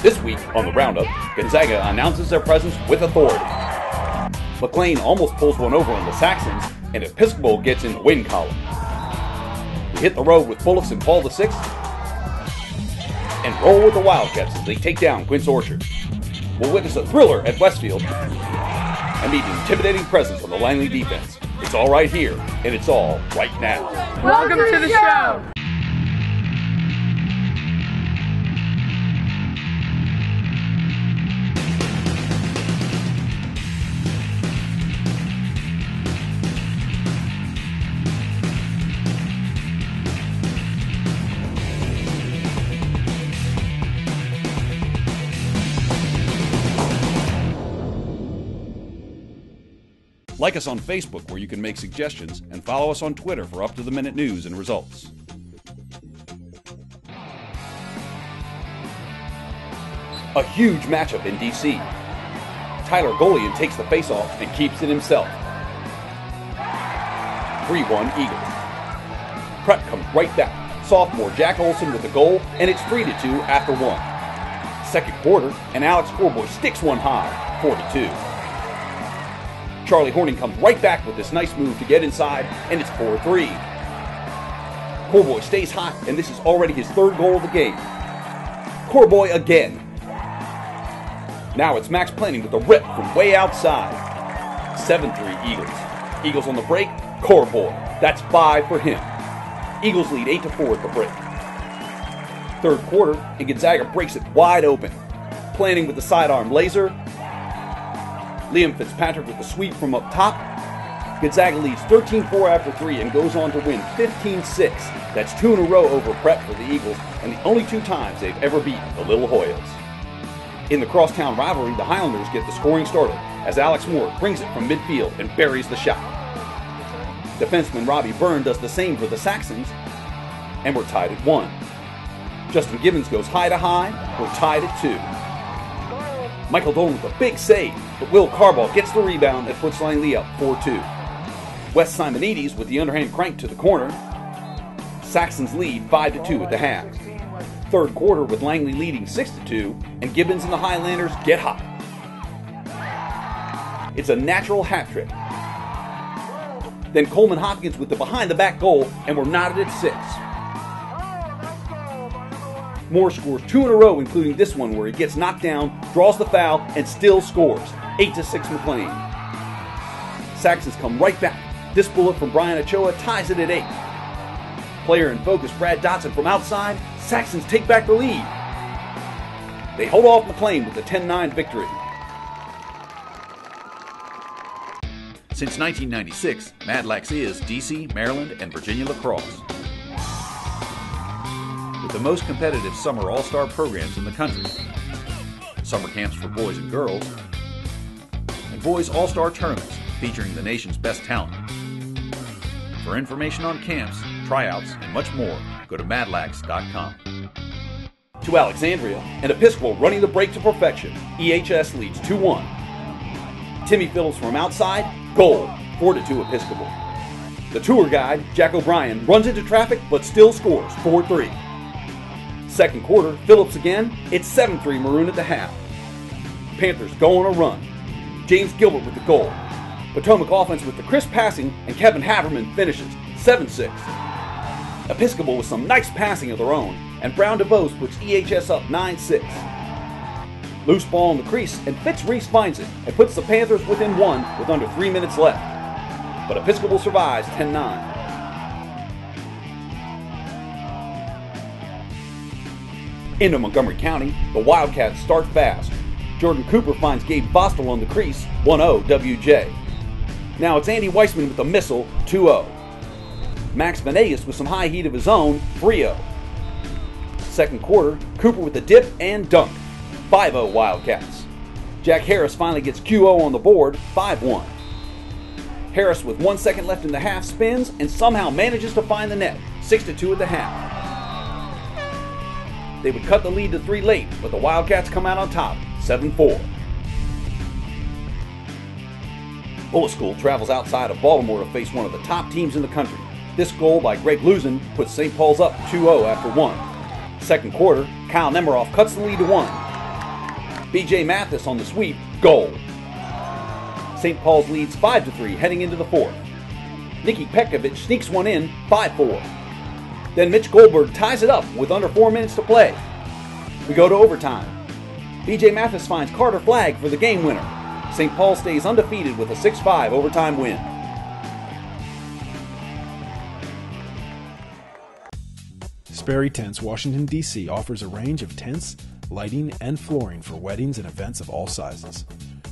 This week on the Roundup, Gonzaga announces their presence with authority. McLean almost pulls one over on the Saxons, and Episcopal gets in the win column. We hit the road with Bullets and Paul VI, and roll with the Wildcats as they take down Quince Orchard. We'll witness a thriller at Westfield and meet an intimidating presence on the Langley defense. It's all right here, and it's all right now. Welcome to the show! Like us on Facebook, where you can make suggestions, and follow us on Twitter for up-to-the-minute news and results. A huge matchup in D.C. Tyler Golian takes the face-off and keeps it himself. 3-1 Eagles. Prep comes right back. Sophomore Jack Olson with the goal, and it's 3-2 after one. Second quarter, and Alex Corboy sticks one high, 4-2. Charlie Horning comes right back with this nice move to get inside, and it's 4-3. Corboy stays hot, and this is already his third goal of the game. Corboy again. Now it's Max Planning with a rip from way outside. 7-3 Eagles. Eagles on the break, Corboy. That's 5 for him. Eagles lead 8-4 at the break. Third quarter, and Gonzaga breaks it wide open. Planning with the sidearm laser. Liam Fitzpatrick with the sweep from up top. Gonzaga leads 13-4 after 3 and goes on to win 15-6. That's 2 in a row over Prep for the Eagles, and the only 2 times they've ever beaten the Little Hoyas. In the crosstown rivalry, the Highlanders get the scoring started as Alex Moore brings it from midfield and buries the shot. Defenseman Robbie Byrne does the same for the Saxons, and we're tied at 1. Justin Gibbons goes high to high. We're tied at 2. Michael Dolan with a big save, but Will Carball gets the rebound and puts Langley up 4-2. Wes Simonides with the underhand crank to the corner. Saxons lead 5-2 at the half. Third quarter with Langley leading 6-2, and Gibbons and the Highlanders get hot. It's a natural hat trick. Then Coleman Hopkins with the behind-the-back goal, and we're knotted at 6. Moore scores 2 in a row, including this one where he gets knocked down, draws the foul, and still scores. 8-6 McLean. Saxons come right back. This bullet from Brian Ochoa ties it at 8. Player in focus Brad Dotson from outside. Saxons take back the lead. They hold off McLean with a 10-9 victory. Since 1996, Mad Lax is DC, Maryland, and Virginia Lacrosse. With the most competitive summer all-star programs in the country, summer camps for boys and girls, and boys all-star tournaments featuring the nation's best talent. For information on camps, tryouts, and much more, go to madlax.com. To Alexandria, and Episcopal running the break to perfection. EHS leads 2-1. Timmy Phillips from outside, goal, 4-2 Episcopal. The tour guide, Jack O'Brien, runs into traffic but still scores, 4-3. Second quarter, Phillips again, it's 7-3 Maroon at the half. Panthers go on a run. James Gilbert with the goal. Potomac offense with the crisp passing, and Kevin Haverman finishes, 7-6. Episcopal with some nice passing of their own, and Brown DeVos puts EHS up 9-6. Loose ball in the crease, and Fitz-Reese finds it, and puts the Panthers within 1 with under 3 minutes left. But Episcopal survives 10-9. Into Montgomery County, the Wildcats start fast. Jordan Cooper finds Gabe Vostel on the crease, 1-0 WJ. Now it's Andy Weissman with a missile, 2-0. Max Venegas with some high heat of his own, 3-0. Second quarter, Cooper with a dip and dunk, 5-0 Wildcats. Jack Harris finally gets QO on the board, 5-1. Harris with 1 second left in the half spins and somehow manages to find the net, 6-2 at the half. They would cut the lead to 3 late, but the Wildcats come out on top, 7-4. Bullet School travels outside of Baltimore to face one of the top teams in the country. This goal by Greg Luzin puts St. Paul's up 2-0 after 1. Second quarter, Kyle Nemiroff cuts the lead to 1. B.J. Mathis on the sweep, goal. St. Paul's leads 5-3 heading into the fourth. Nikki Petkovic sneaks one in, 5-4. Then Mitch Goldberg ties it up with under 4 minutes to play. We go to overtime. B.J. Mathis finds Carter Flagg for the game winner. St. Paul stays undefeated with a 6-5 overtime win. Sperry Tents, Washington, D.C. offers a range of tents, lighting, and flooring for weddings and events of all sizes.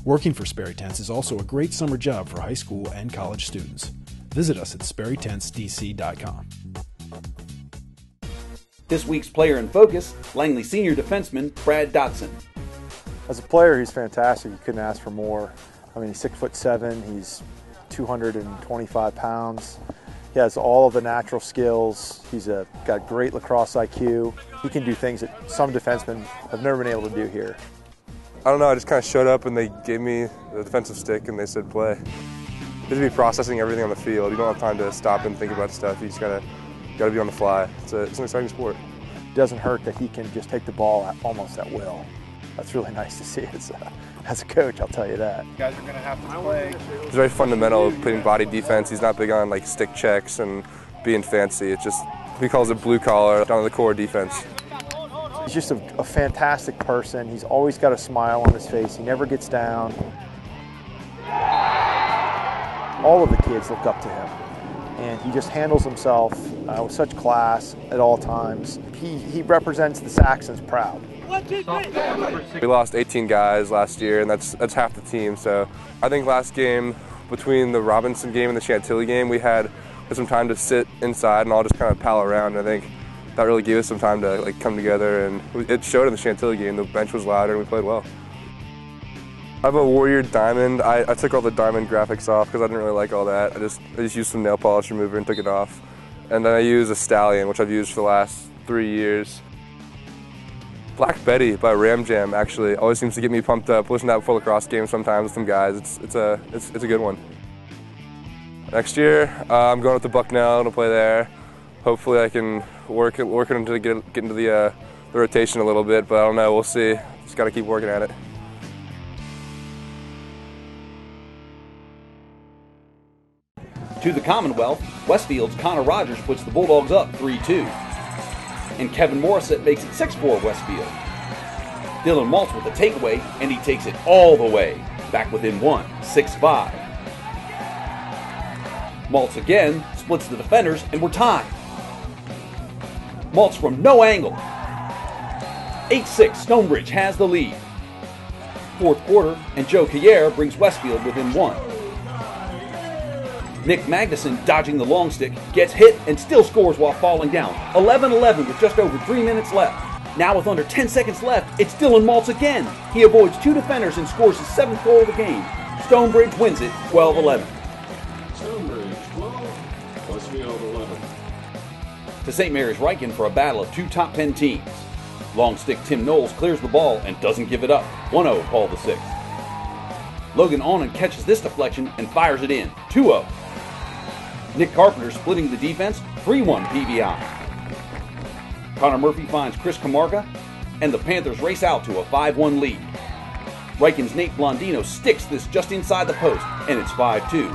Working for Sperry Tents is also a great summer job for high school and college students. Visit us at SperryTentsDC.com. This week's player in focus, Langley senior defenseman Brad Dotson. As a player, he's fantastic. You couldn't ask for more. I mean, he's 6'7", he's 225 pounds. He has all of the natural skills. He's got great lacrosse IQ. He can do things that some defensemen have never been able to do here. I don't know, I just kind of showed up and they gave me the defensive stick and they said play. You have to be processing everything on the field. You don't have time to stop and think about stuff. You just gotta be on the fly. It's an exciting sport. It doesn't hurt that he can just take the ball almost at will. That's really nice to see as a coach, I'll tell you that. You guys are going to have to play. He's very fundamental, putting body defense. He's not big on like stick checks and being fancy. It's just, he calls it blue collar, down to the core defense. He's just a fantastic person. He's always got a smile on his face. He never gets down. All of the kids look up to him. And he just handles himself with such class at all times. He represents the Saxons proud. We lost 18 guys last year, and that's half the team. So I think last game, between the Robinson game and the Chantilly game, we had some time to sit inside and all just kind of pal around. And I think that really gave us some time to like come together, and it showed in the Chantilly game. The bench was louder and we played well. I have a Warrior Diamond. I took all the diamond graphics off because I didn't really like all that. I just used some nail polish remover and took it off. And then I use a Stallion, which I've used for the last 3 years. Black Betty by Ram Jam actually always seems to get me pumped up. Listen to that before lacrosse games sometimes with some guys. It's a good one. Next year, I'm going up to Bucknell to play there. Hopefully I can work into get into the rotation a little bit, but I don't know. We'll see. Just got to keep working at it. To the Commonwealth, Westfield's Connor Rogers puts the Bulldogs up 3-2. And Kevin Morissette makes it 6-4 Westfield. Dylan Maltz with the takeaway, and he takes it all the way. Back within one, 6-5. Maltz again splits the defenders, and we're tied. Maltz from no angle. 8-6, Stonebridge has the lead. Fourth quarter, and Joe Cayer brings Westfield within one. Nick Magnuson, dodging the long stick, gets hit and still scores while falling down. 11-11 with just over 3 minutes left. Now with under 10 seconds left, it's Dylan Maltz again. He avoids two defenders and scores his 7th goal of the game. Stonebridge wins it 12-11. Stonebridge 12, Westfield 11. To St. Mary's Riken for a battle of two top 10 teams. Long stick Tim Knowles clears the ball and doesn't give it up. 1-0 Paul the 6th. Logan Onan catches this deflection and fires it in. 2-0. Nick Carpenter splitting the defense, 3-1 PVI. Connor Murphy finds Chris Camarga, and the Panthers race out to a 5-1 lead. Riken's Nate Blondino sticks this just inside the post, and it's 5-2.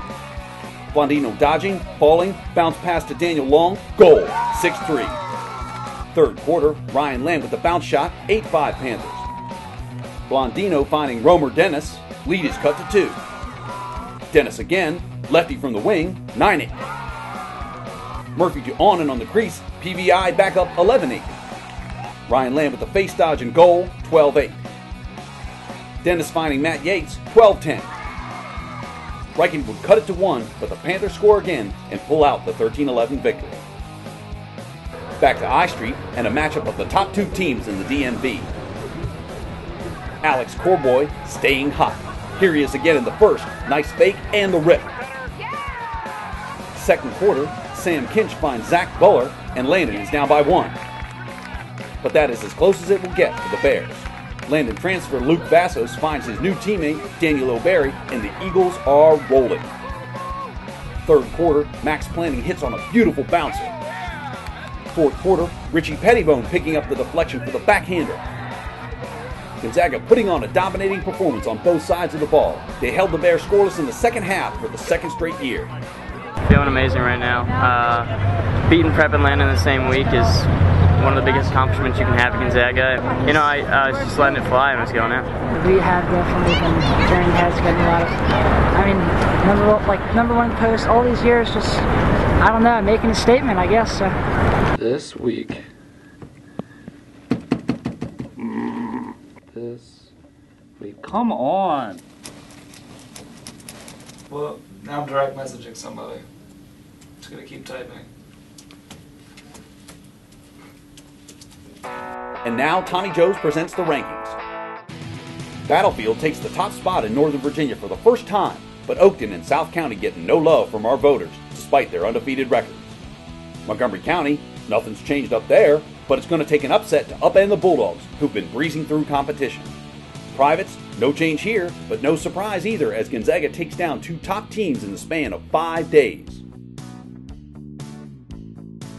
Blondino dodging, falling, bounce pass to Daniel Long, goal, 6-3. Third quarter, Ryan Lamb with the bounce shot, 8-5 Panthers. Blondino finding Romer Dennis, lead is cut to 2. Dennis again, lefty from the wing, 9-8. Murphy to Onan on the crease, PVI back up 11-8. Ryan Lamb with the face dodge and goal, 12-8. Dennis finding Matt Yates, 12-10. Riken would cut it to 1, but the Panthers score again and pull out the 13-11 victory. Back to I Street and a matchup of the top 2 teams in the DMV. Alex Corboy staying hot. Here he is again in the first. Nice fake and the rip. Second quarter, Sam Kinch finds Zach Buller, and Landon is down by 1. But that is as close as it will get for the Bears. Landon transfer Luke Vassos finds his new teammate, Daniel O'Barry, and the Eagles are rolling. Third quarter, Max Planning hits on a beautiful bouncer. Fourth quarter, Richie Pettibone picking up the deflection for the backhander. Gonzaga putting on a dominating performance on both sides of the ball. They held the Bears scoreless in the second half for the second straight year. Feeling amazing right now. Beating Prep and Landon in the same week is one of the biggest accomplishments you can have at Gonzaga. You know, I was just letting it fly and was going out. We have definitely been turning heads, getting a lot of, I mean, number one post all these years, just, I don't know, making a statement, I guess. So. This week. Come on. Well, now I'm direct messaging somebody. Just gonna keep typing. And now Tommy Joe's presents the rankings. Battlefield takes the top spot in Northern Virginia for the first time, but Oakton and South County getting no love from our voters, despite their undefeated records. Montgomery County, nothing's changed up there, but it's going to take an upset to upend the Bulldogs, who've been breezing through competition. Privates, no change here, but no surprise either as Gonzaga takes down two top teams in the span of 5 days.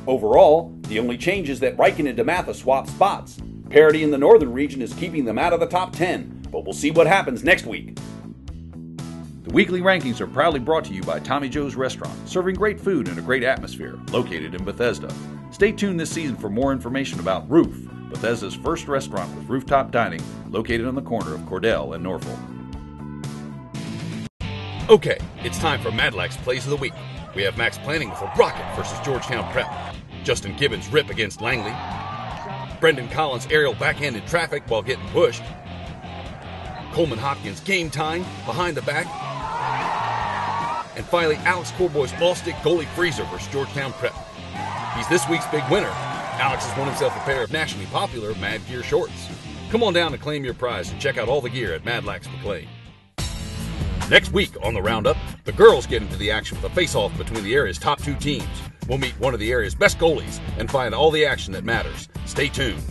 Overall, the only change is that Riken and DeMatha swap spots. Parity in the northern region is keeping them out of the top 10, but we'll see what happens next week. The weekly rankings are proudly brought to you by Tommy Joe's Restaurant, serving great food in a great atmosphere, located in Bethesda. Stay tuned this season for more information about Roof, Bethesda's first restaurant with rooftop dining, located on the corner of Cordell and Norfolk. Okay, it's time for Madlax Plays of the Week. We have Max Planning with a rocket versus Georgetown Prep. Justin Gibbons rip against Langley. Brendan Collins aerial backhand in traffic while getting pushed. Coleman Hopkins game time behind the back. And finally, Alex Corboy's all-stick goalie freezer versus Georgetown Prep. He's this week's big winner. Alex has won himself a pair of nationally popular Mad Gear shorts. Come on down and claim your prize and check out all the gear at Madlax McLean. Next week on the Roundup, the girls get into the action with a face-off between the area's top two teams. We'll meet one of the area's best goalies and find all the action that matters. Stay tuned.